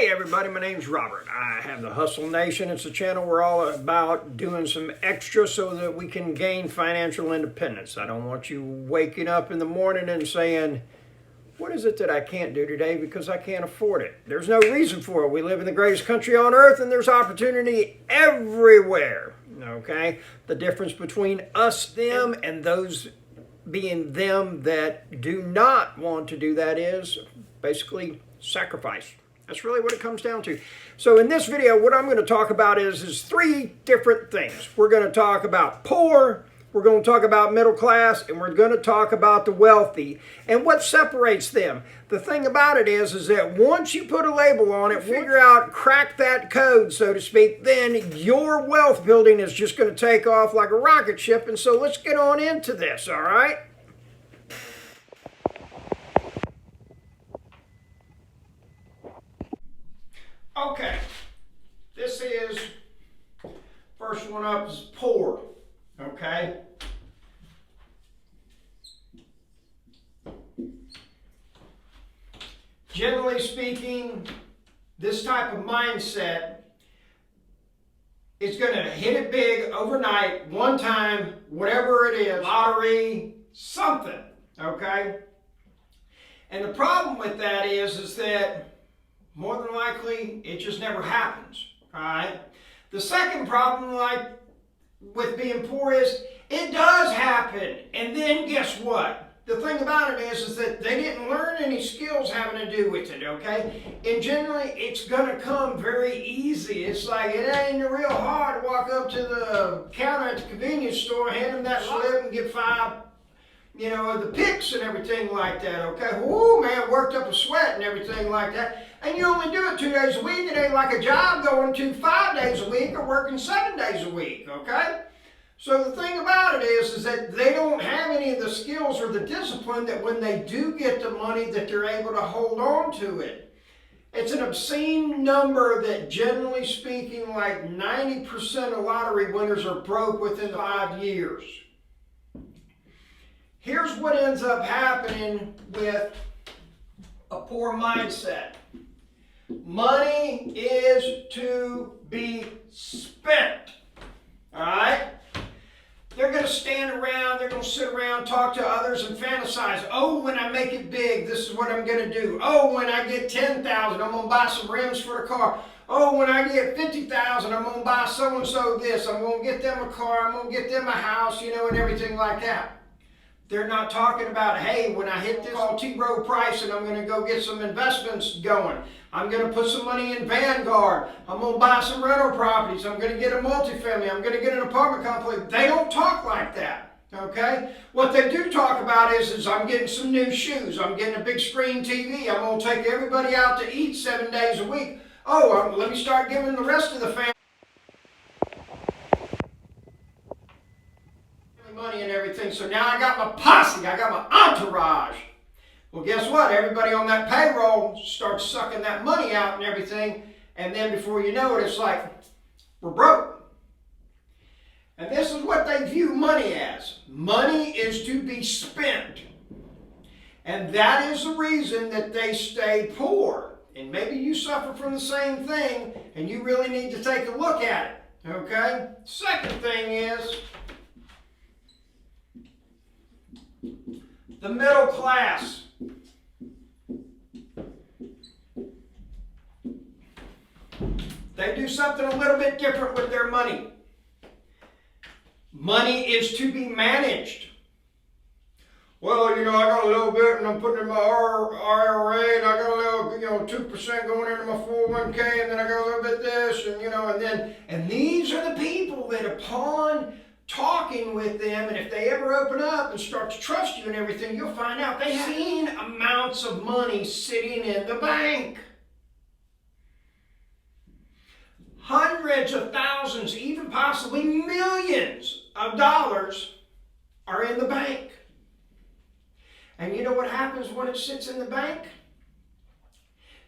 Hey everybody, my name's Robert. I have the Hustle Nation. It's a channel we're all about doing some extra so that we can gain financial independence. I don't want you waking up in the morning and saying, what is it that I can't do today because I can't afford it? There's no reason for it. We live in the greatest country on earth and there's opportunity everywhere. Okay? The difference between us, them, and those being them that do not want to do that is basically sacrifice. That's really what it comes down to. So in this video, what I'm going to talk about is three different things. We're going to talk about poor, we're going to talk about middle class, and we're going to talk about the wealthy and what separates them. The thing about it is that once you put a label on it, figure out, crack that code, so to speak, then your wealth building is just going to take off like a rocket ship. And so let's get on into this, all right? Okay, this is, first one up is poor, okay? Generally speaking, this type of mindset is going to hit it big overnight, one time, whatever it is, lottery, something, okay? And the problem with that is that more than likely, it just never happens, all right? The second problem, like with being poor, is it does happen. And then guess what? The thing about it is that they didn't learn any skills having to do with it, okay? And generally, it's going to come very easy. It's like it ain't real hard to walk up to the counter at the convenience store, hand them that slip and get five, the picks and everything like that, okay? Woo, man, worked up a sweat and everything like that. And you only do it 2 days a week. It ain't like a job going to 5 days a week or working 7 days a week, okay? So the thing about it is that they don't have any of the skills or the discipline that when they do get the money that they're able to hold on to it. It's an obscene number that generally speaking, like 90% of lottery winners are broke within 5 years. Here's what ends up happening with a poor mindset. Money is to be spent, all right? They're going to stand around, they're going to sit around, talk to others and fantasize. Oh, when I make it big, this is what I'm going to do. Oh, when I get 10,000, I'm going to buy some rims for the car. Oh, when I get 50,000, I'm going to buy so-and-so this. I'm going to get them a car, I'm going to get them a house, and everything like that. They're not talking about, hey, when I hit this, call T. Rowe Price and I'm going to go get some investments going. I'm going to put some money in Vanguard. I'm going to buy some rental properties. I'm going to get a multifamily. I'm going to get an apartment complex. They don't talk like that, okay? What they do talk about is I'm getting some new shoes. I'm getting a big screen TV. I'm going to take everybody out to eat 7 days a week. Oh, let me start giving the rest of the family money and everything. So now I got my posse, I got my entourage. Well, guess what? Everybody on that payroll starts sucking that money out and everything. And then before you know it, it's like, we're broke. And this is what they view money as. Money is to be spent. And that is the reason that they stay poor. And maybe you suffer from the same thing and you really need to take a look at it. Okay? Second thing is the middle class. They do something a little bit different with their money. Money is to be managed. Well, I got a little bit and I'm putting in my IRA and I got a little, 2% going into my 401k and then I got a little bit this and these are the people that upon talking with them, and if they ever open up and start to trust you and everything, you'll find out they have seen amounts of money sitting in the bank. Hundreds of thousands, even possibly millions of dollars are in the bank. And you know what happens when it sits in the bank?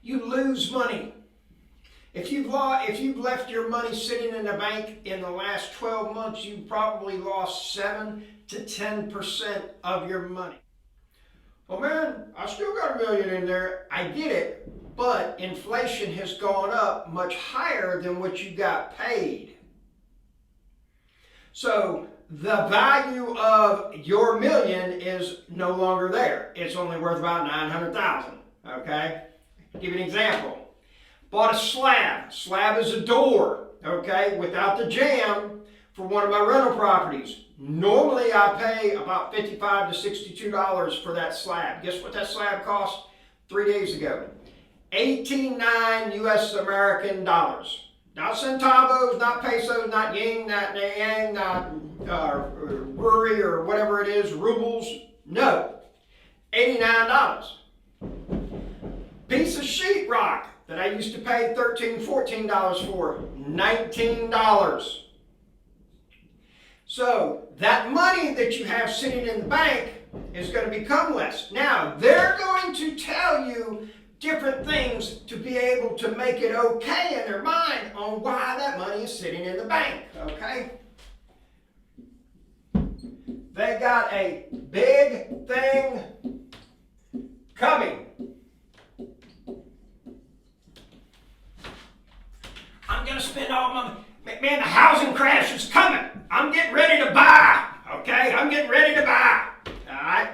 You lose money. If you've left your money sitting in the bank in the last 12 months, you've probably lost 7 to 10% of your money. Well, man, I still got $1 million in there. I get it. but inflation has gone up much higher than what you got paid. So the value of your million is no longer there. It's only worth about $900,000, okay? I'll give you an example. Bought a slab. Slab is a door, okay, without the jamb for one of my rental properties. Normally I pay about $55 to $62 for that slab. Guess what that slab cost 3 days ago? 18.9 US American dollars. Not centavos, not pesos, not yen, not yang, not ruri or whatever it is, rubles. No, $89. Piece of sheetrock that I used to pay $13, $14 for, $19. So that money that you have sitting in the bank is going to become less. Now, they're going to tell you different things to be able to make it okay in their mind on why that money is sitting in the bank, okay? They got a big thing coming. I'm going to spend all my money. Man, the housing crash is coming. I'm getting ready to buy, okay? I'm getting ready to buy, all right?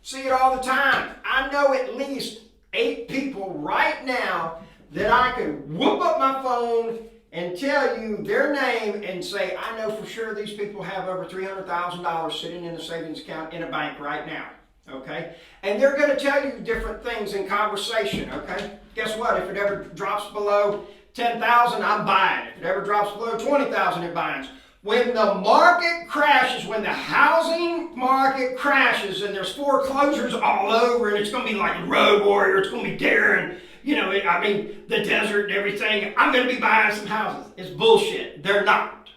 See it all the time. I know at least 8 people right now that I could whoop up my phone and tell you their name and say, I know for sure these people have over $300,000 sitting in a savings account in a bank right now, okay? And they're going to tell you different things in conversation, okay? Guess what? If it ever drops below 10,000, I'm buying. If it ever drops below 20,000, it buys. When the market crashes, when the housing market crashes and there's foreclosures all over and it's going to be like Road Warrior, it's going to be Darren, you know, the desert and everything, I'm going to be buying some houses. It's bullshit. They're not.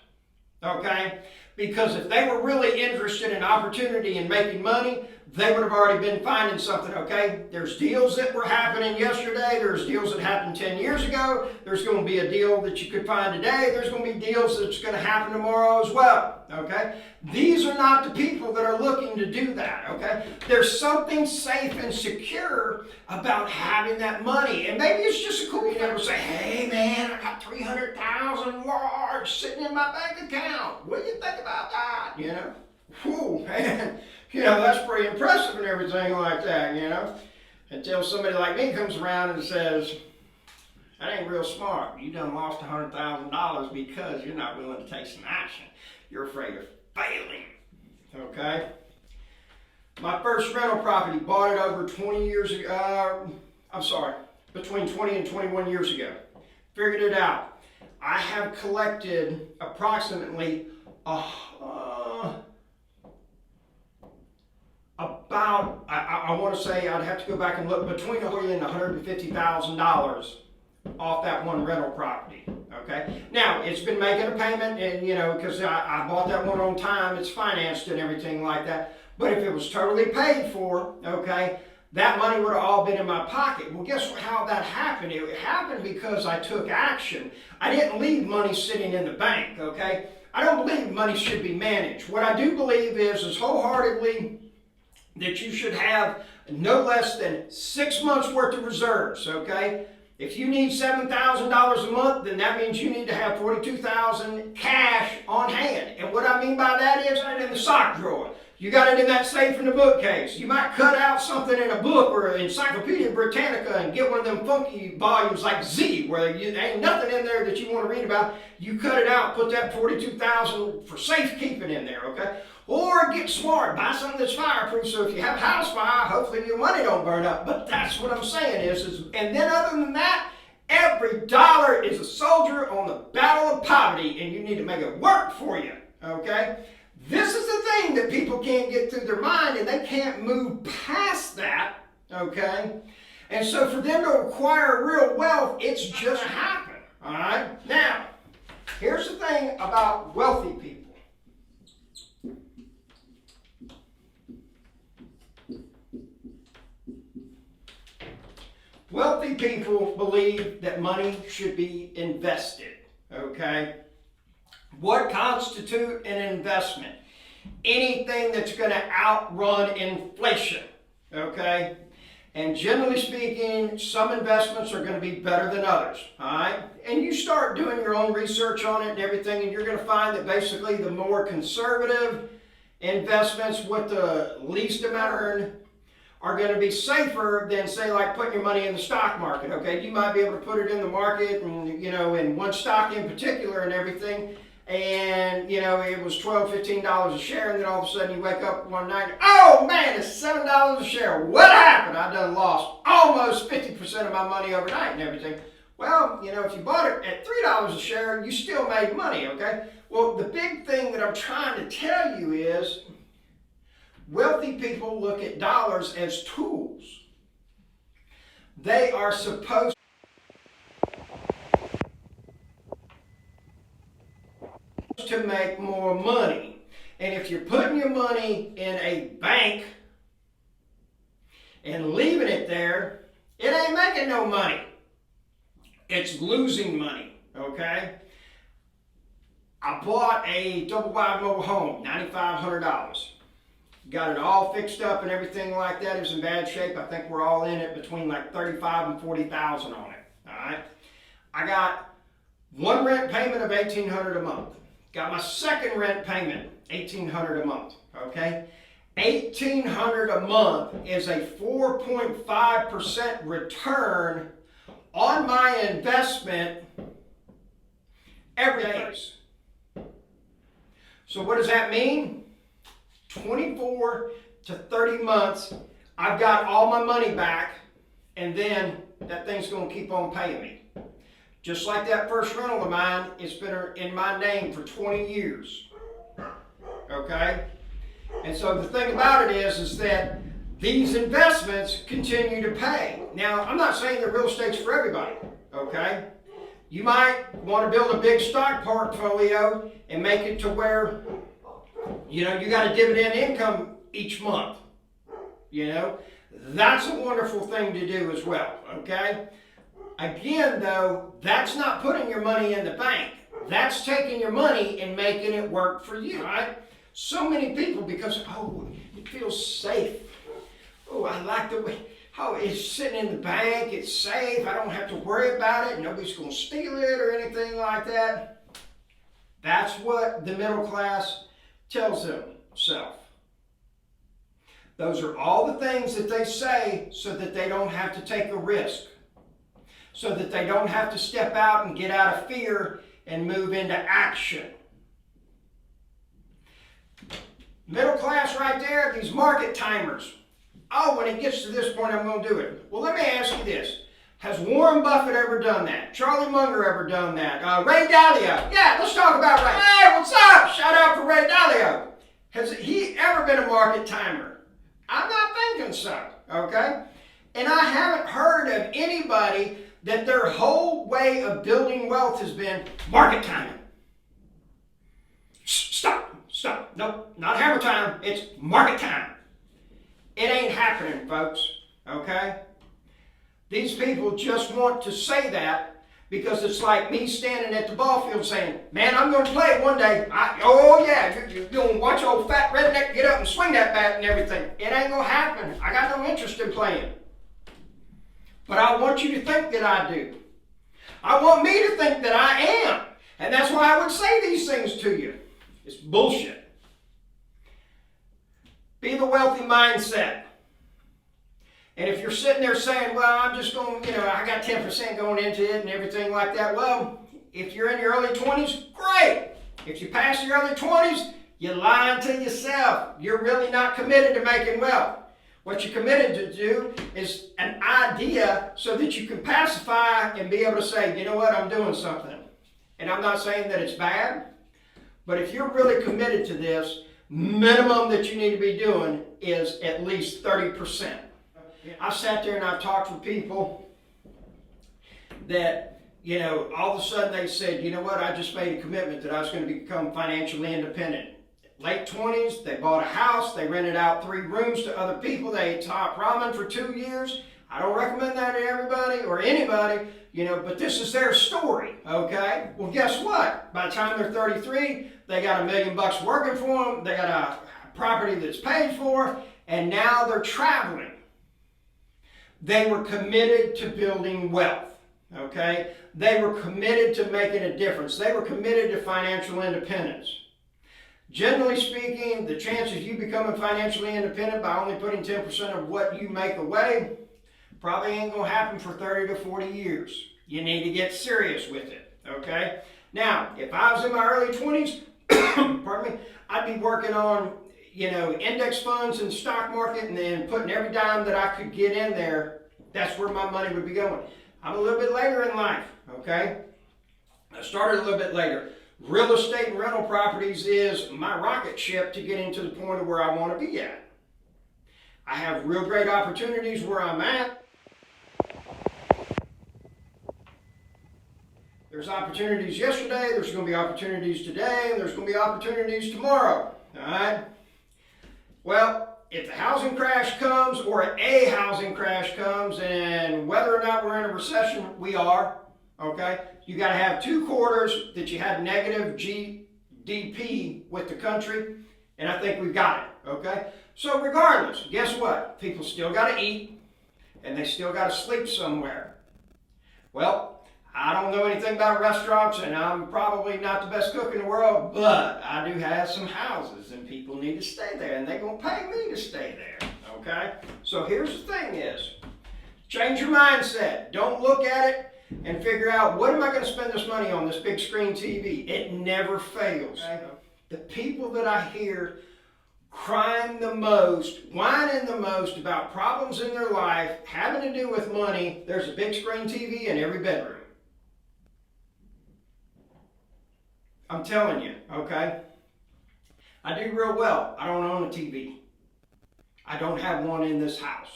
Okay? Because if they were really interested in opportunity and making money, they would have already been finding something, okay? There's deals that were happening yesterday. There's deals that happened 10 years ago. There's going to be a deal that you could find today. There's going to be deals that's going to happen tomorrow as well, okay? These are not the people that are looking to do that, okay? There's something safe and secure about having that money. And maybe it's just a cool thing to say, hey, man, I got $300,000 large sitting in my bank account. What do you think about that, you know? Whew, man. You know, that's pretty impressive and everything like that, you know. Until somebody like me comes around and says, that ain't real smart. You done lost $100,000 because you're not willing to take some action. You're afraid of failing, okay? My first rental property, bought it over 20 years ago. Between 20 and 21 years ago. Figured it out. I have collected approximately I want to say, I'd have to go back and look, between $140,000 and $150,000 off that one rental property, okay? Now, it's been making a payment, and, you know, because I bought that one on time, it's financed and everything like that, but if it was totally paid for, okay, that money would have all been in my pocket. Well, guess how that happened? It happened because I took action. I didn't leave money sitting in the bank, okay? I don't believe money should be managed. What I do believe is wholeheartedly that you should have no less than 6 months worth of reserves, okay? If you need $7,000 a month, then that means you need to have $42,000 cash on hand. And what I mean by that is right in the sock drawer. You got it in that safe in the bookcase. You might cut out something in a book or an Encyclopedia Britannica and get one of them funky volumes like Z, where there ain't nothing in there that you want to read about. You cut it out, put that $42,000 for safekeeping in there, okay? Or get smart, buy something that's fireproof, so if you have a house fire, hopefully your money don't burn up. But that's what I'm saying is and then other than that, every dollar is a soldier on the battle of poverty, and you need to make it work for you, okay? This is the thing that people can't get through their mind, and they can't move past that, okay? And so for them to acquire real wealth, it's just happen, all right? Now, here's the thing about wealthy people. Wealthy people believe that money should be invested, okay? What constitutes an investment? Anything that's going to outrun inflation, okay? And generally speaking, some investments are going to be better than others, all right? And you start doing your own research on it and everything, and you're going to find that basically the more conservative investments with the least amount earned are going to be safer than, say, like putting your money in the stock market, okay? You might be able to put it in the market and, you know, in one stock in particular and everything, and, you know, it was $12, $15 a share, and then all of a sudden you wake up one night, oh man, it's $7 a share. What happened? I done lost almost 50% of my money overnight and everything. Well, you know, if you bought it at $3 a share, you still made money, okay? Well, the big thing that I'm trying to tell you is wealthy people look at dollars as tools. They are supposed to make more money. And if you're putting your money in a bank and leaving it there, it ain't making no money. It's losing money, okay? I bought a double wide mobile home, $9,500. Got it all fixed up and everything like that. It was in bad shape. I think we're all in it between like $35,000 and $40,000 on it, all right? I got one rent payment of $1,800 a month. Got my second rent payment, $1,800 a month, okay? $1,800 a month is a 4.5% return on my investment every day. So what does that mean? 24 to 30 months, I've got all my money back, and then that thing's going to keep on paying me. Just like that first rental of mine, it's been in my name for 20 years. Okay? And so the thing about it is that these investments continue to pay. Now, I'm not saying that real estate's for everybody. Okay? You might want to build a big stock portfolio and make it to where, you know, you got a dividend income each month. You know? That's a wonderful thing to do as well. Okay? Again, though, that's not putting your money in the bank. That's taking your money and making it work for you, right? So many people, because, oh, it feels safe. Oh, I like the way, oh, it's sitting in the bank, it's safe, I don't have to worry about it, nobody's going to steal it or anything like that. That's what the middle class tells themselves. Those are all the things that they say so that they don't have to take a risk. So that they don't have to step out and get out of fear and move into action. Middle class right there, these market timers. Oh, when it gets to this point, I'm going to do it. Well, let me ask you this. Has Warren Buffett ever done that? Charlie Munger ever done that? Ray Dalio? Yeah, let's talk about Ray. Hey, what's up? Shout out for Ray Dalio. Has he ever been a market timer? I'm not thinking so, okay? And I haven't heard of anybody that their whole way of building wealth has been market timing. Stop. Nope, not hammer time. It's market time. It ain't happening, folks, okay? These people just want to say that because it's like me standing at the ball field saying, man, I'm going to play one day. Oh, yeah, you're going to watch old fat redneck get up and swing that bat and everything. It ain't going to happen. I got no interest in playing. But I want you to think that I do. I want me to think that I am. And that's why I would say these things to you. It's bullshit. Be the wealthy mindset. And if you're sitting there saying, well, I'm just going, you know, I got 10% going into it and everything like that. Well, if you're in your early 20s, great. If you pass your early 20s, you're lying to yourself. You're really not committed to making wealth. What you're committed to do is an idea so that you can pacify and be able to say, you know what, I'm doing something. And I'm not saying that it's bad, but if you're really committed to this, minimum that you need to be doing is at least 30%. I've sat there and I've talked with people that, you know, all of a sudden they said, you know what, I just made a commitment that I was going to become financially independent. Late 20s, they bought a house, they rented out 3 rooms to other people, they ate top ramen for 2 years. I don't recommend that to everybody or anybody, you know, but this is their story, okay? Well, guess what? By the time they're 33, they got $1 million working for them, they got a property that's paid for, and now they're traveling. They were committed to building wealth, okay? They were committed to making a difference. They were committed to financial independence. Generally speaking, the chances you becoming financially independent by only putting 10% of what you make away probably ain't going to happen for 30 to 40 years. You need to get serious with it, okay? Now, if I was in my early 20s, pardon me, I'd be working on, index funds and stock market and then putting every dime that I could get in there. That's where my money would be going. I'm a little bit later in life, okay? I started a little bit later. Real estate and rental properties is my rocket ship to getting to the point of where I want to be at. I have real great opportunities where I'm at. There's opportunities yesterday, there's going to be opportunities today, and there's going to be opportunities tomorrow. All right? Well, if the housing crash comes, or a housing crash comes, and whether or not we're in a recession, we are, okay? You got to have 2 quarters that you have negative GDP with the country, and I think we've got it, okay? So regardless, guess what? People still got to eat, and they still got to sleep somewhere. Well, I don't know anything about restaurants, and I'm probably not the best cook in the world, but I do have some houses, and people need to stay there, and they're going to pay me to stay there, okay? So here's the thing is, change your mindset. Don't look at it and figure out, what am I going to spend this money on, this big screen TV? It never fails. Okay? The people that I hear crying the most, whining the most about problems in their life having to do with money, there's a big screen TV in every bedroom. I'm telling you, okay? I do real well. I don't own a TV. I don't have one in this house,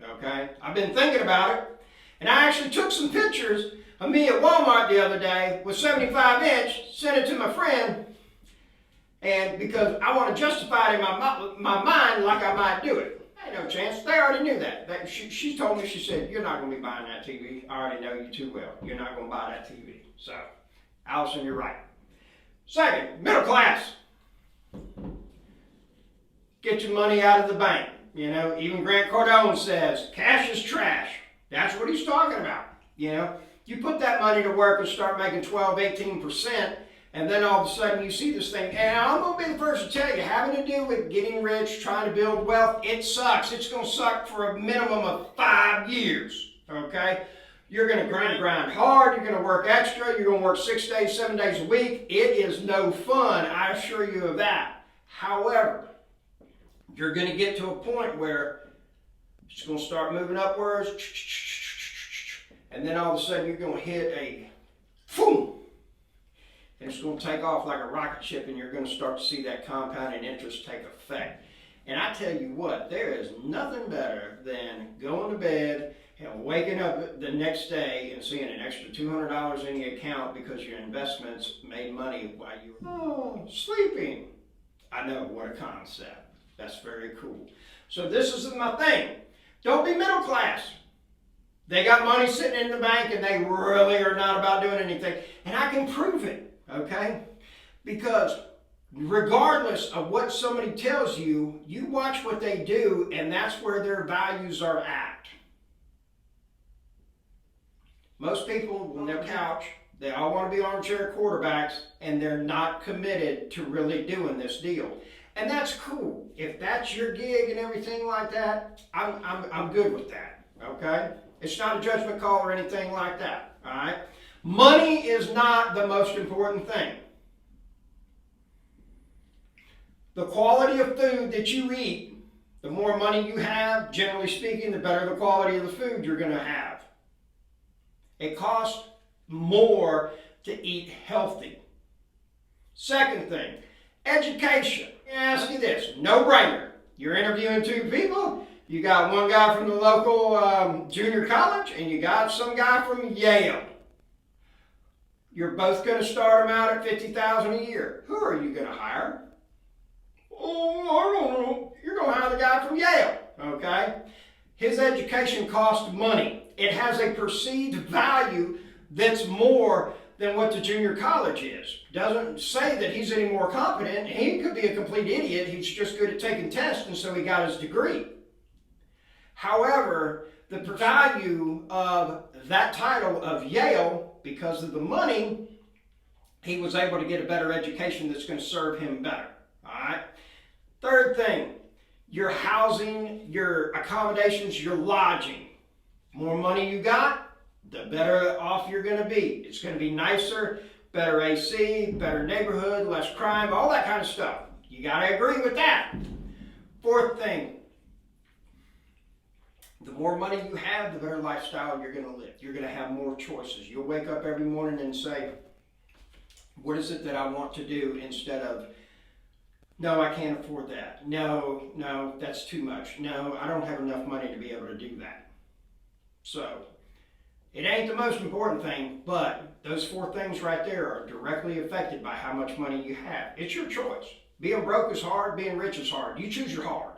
okay? I've been thinking about it, and I actually took some pictures of me at Walmart the other day with 75-inch, sent it to my friend, and because I want to justify it in my mind like I might do it. Ain't no chance. They already knew that. She told me, she said, you're not going to be buying that TV. I already know you too well. You're not going to buy that TV. So, Allison, you're right. Second, middle class. Get your money out of the bank. Even Grant Cardone says, cash is trash. That's what he's talking about. You put that money to work and start making 12, 18%, and then all of a sudden you see this thing. And I'm going to be the first to tell you, having to do with getting rich, trying to build wealth, it sucks. It's going to suck for a minimum of 5 years, okay? You're going to grind hard, you're going to work extra, you're going to work 6 days, 7 days a week. It is no fun, I assure you of that. However, you're going to get to a point where it's going to start moving upwards, and then all of a sudden you're going to hit a boom, and it's going to take off like a rocket ship, and you're going to start to see that compounding interest take effect. And I tell you what, there is nothing better than going to bed and waking up the next day and seeing an extra $200 in your account because your investments made money while you were sleeping. I know, what a concept. That's very cool. So this is my thing. Don't be middle class. They got money sitting in the bank and they really are not about doing anything. And I can prove it, okay? Because regardless of what somebody tells you, you watch what they do, and that's where their values are at. Most people will never couch. They all want to be armchair quarterbacks, and they're not committed to really doing this deal. And that's cool. If that's your gig and everything like that, I'm good with that, okay? It's not a judgment call or anything like that, all right? Money is not the most important thing. The quality of food that you eat, the more money you have, generally speaking, the better the quality of the food you're going to have. It costs more to eat healthy. Second thing, education. Let me ask you this, no-brainer. You're interviewing 2 people. You got one guy from the local junior college, and you got some guy from Yale. You're both going to start them out at $50,000 a year. Who are you going to hire? Oh, I don't know. You're going to hire the guy from Yale, okay? His education costs money. It has a perceived value that's more than what the junior college is. Doesn't say that he's any more competent. He could be a complete idiot. He's just good at taking tests, and so he got his degree. However, the value of that title of Yale, because of the money, he was able to get a better education that's going to serve him better. All right. Third thing, your housing, your accommodations, your lodging. More money you got, the better off you're going to be. It's going to be nicer, better AC, better neighborhood, less crime, all that kind of stuff. You got to agree with that. Fourth thing, the more money you have, the better lifestyle you're going to live. You're going to have more choices. You'll wake up every morning and say, what is it that I want to do, instead of, no, I can't afford that. No, that's too much. No, I don't have enough money to be able to do that. So, it ain't the most important thing, but those four things right there are directly affected by how much money you have. It's your choice. Being broke is hard, being rich is hard. You choose your hard.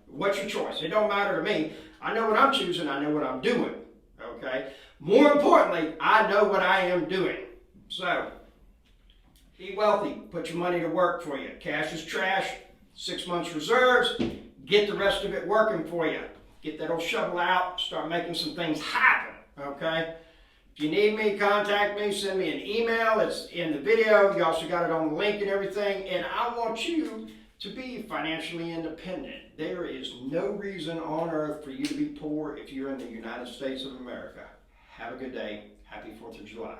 What's your choice? It don't matter to me. I know what I'm choosing, I know what I'm doing. Okay? More importantly, I know what I am doing. So, be wealthy. Put your money to work for you. Cash is trash. 6 months reserves. Get the rest of it working for you. Get that old shovel out. Start making some things happen. Okay? If you need me, contact me. Send me an email. It's in the video. You also got it on the link and everything. And I want you to be financially independent. There is no reason on earth for you to be poor if you're in the United States of America. Have a good day. Happy 4th of July.